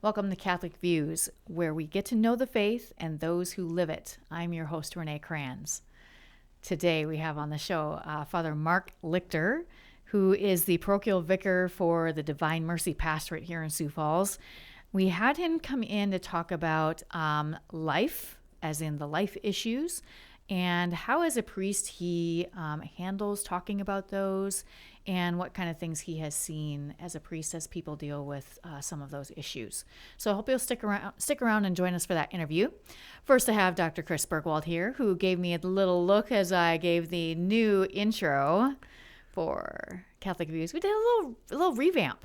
Welcome to Catholic Views, where we get to know the faith and those who live it. I'm your host, Renee Kranz. Today we have on the show Father Mark Lichter, who is the parochial vicar for the Divine Mercy Pastorate here in Sioux Falls. We had him come in to talk about life, as in the life issues, and how as a priest he handles talking about those, and what kind of things he has seen as a priest as people deal with some of those issues. So I hope you'll stick around and join us for that interview. First, I have Dr. Chris Bergwald here, who gave me a little look as I gave the new intro for Catholic Views. We did a little revamp.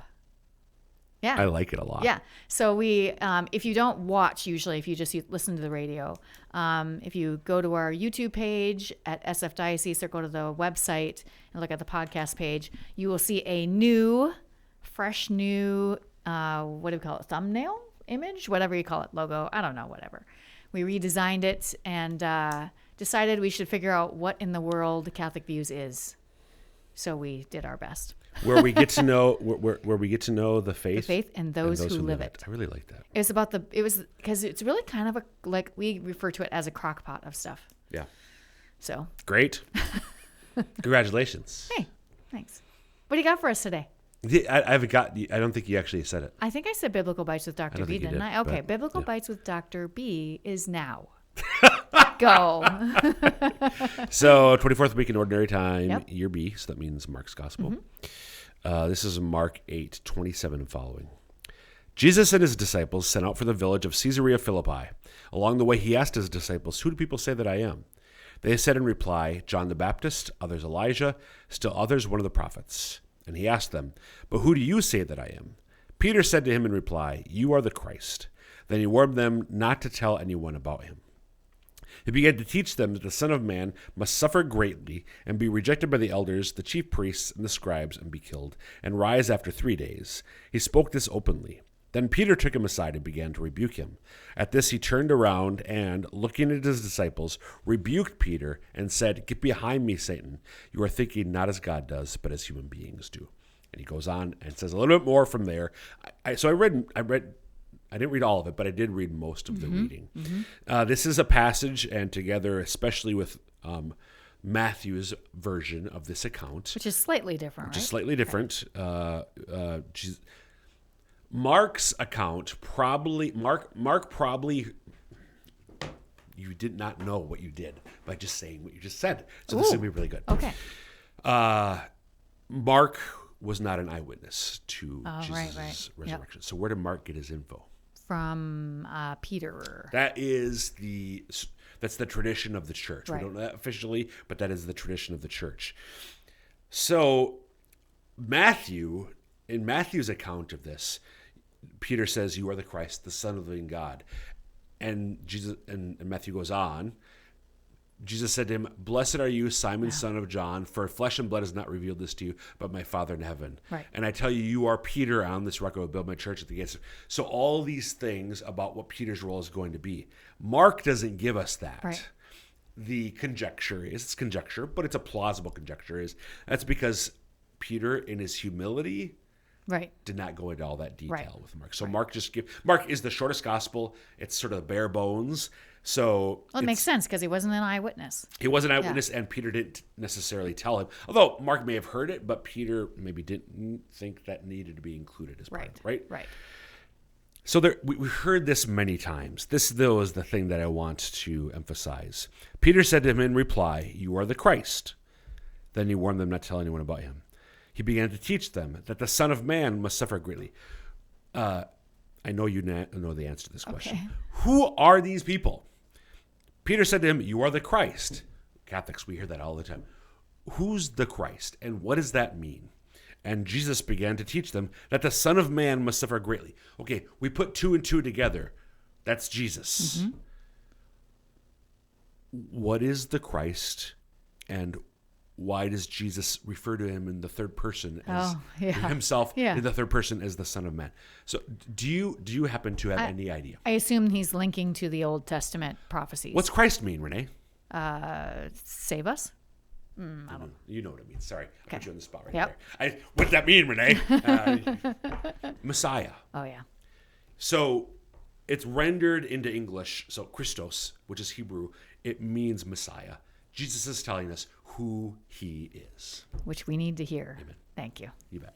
Yeah. I like it a lot. Yeah. So we, if you don't watch, usually if you just listen to the radio, if you go to our YouTube page at SF Diocese or go to the website and look at the podcast page, you will see a fresh new, what do we call it? Thumbnail image, whatever you call it, logo. I don't know, whatever. We redesigned it and decided we should figure out what in the world Catholic Views is. So we did our best. Where we get to know where we get to know the faith and those who live it. I really like that. It was because it's really kind of like we refer to it as a crock pot of stuff. Yeah. So great. Congratulations. Hey, thanks. What do you got for us today? I don't think you actually said it. I think I said Biblical Bites with Dr. B, didn't I? Okay, Biblical Bites with Dr. B is now. Go. So 24th week in Ordinary Time, Year B, so that means Mark's Gospel. This is Mark 8:27 and following. Jesus and his disciples set out for the village of Caesarea Philippi. Along the way, he asked his disciples, "Who do people say that I am?" They said in reply, "John the Baptist, others Elijah, still others one of the prophets." And he asked them, "But who do you say that I am?" Peter said to him in reply, "You are the Christ." Then he warned them not to tell anyone about him. He began to teach them that the Son of Man must suffer greatly and be rejected by the elders, the chief priests, and the scribes, and be killed, and rise after 3 days. He spoke this openly. Then Peter took him aside and began to rebuke him. At this he turned around and, looking at his disciples, rebuked Peter and said, "Get behind me, Satan. You are thinking not as God does, but as human beings do." And he goes on and says a little bit more from there. I didn't read all of it, but I did read most of the reading. This is a passage, and together, especially with Matthew's version of this account, which is slightly different, Just slightly different. Mark's account Mark probably, you did not know what you did by just saying what you just said. So this is going to be really good. Okay. Mark was not an eyewitness to Jesus' resurrection. Yep. So where did Mark get his info? From Peter. That's the tradition of the church. Right. We don't know that officially, but that is the tradition of the church. So in Matthew's account of this, Peter says, "You are the Christ, the Son of the living God." And Jesus and Matthew goes on. Jesus said to him, "Blessed are you, Simon, son of John, for flesh and blood has not revealed this to you, but my Father in heaven. Right. And I tell you, you are Peter, on this rock I will build my church at the gates." So all these things about what Peter's role is going to be. Mark doesn't give us that. Right. The conjecture is, it's conjecture, but it's a plausible conjecture, that's because Peter, in his humility, did not go into all that detail with Mark. So Mark is the shortest gospel. It's sort of bare bones. So it makes sense because he wasn't an eyewitness. He wasn't an eyewitness, and Peter didn't necessarily tell him. Although Mark may have heard it, but Peter maybe didn't think that needed to be included as part of it, right? So we heard this many times. This, though, is the thing that I want to emphasize. Peter said to him in reply, "You are the Christ." Then he warned them not to tell anyone about him. He began to teach them that the Son of Man must suffer greatly. I know you know the answer to this question. Okay. Who are these people? Peter said to him, "You are the Christ." Catholics, we hear that all the time. Who's the Christ, and what does that mean? And Jesus began to teach them that the Son of Man must suffer greatly. Okay, we put 2 and 2 together. That's Jesus. What is the Christ, and why does Jesus refer to him in the third person as himself in the third person as the Son of Man? So do you happen to have any idea? I assume he's linking to the Old Testament prophecies. What's Christ mean, Renee? Save us? I don't. You know what it means. Sorry, I put you on the spot right there. What does that mean, Renee? Messiah. Oh yeah. So it's rendered into English. So Christos, which is Hebrew, it means Messiah. Jesus is telling us who he is. Which we need to hear. Amen. Thank you. You bet.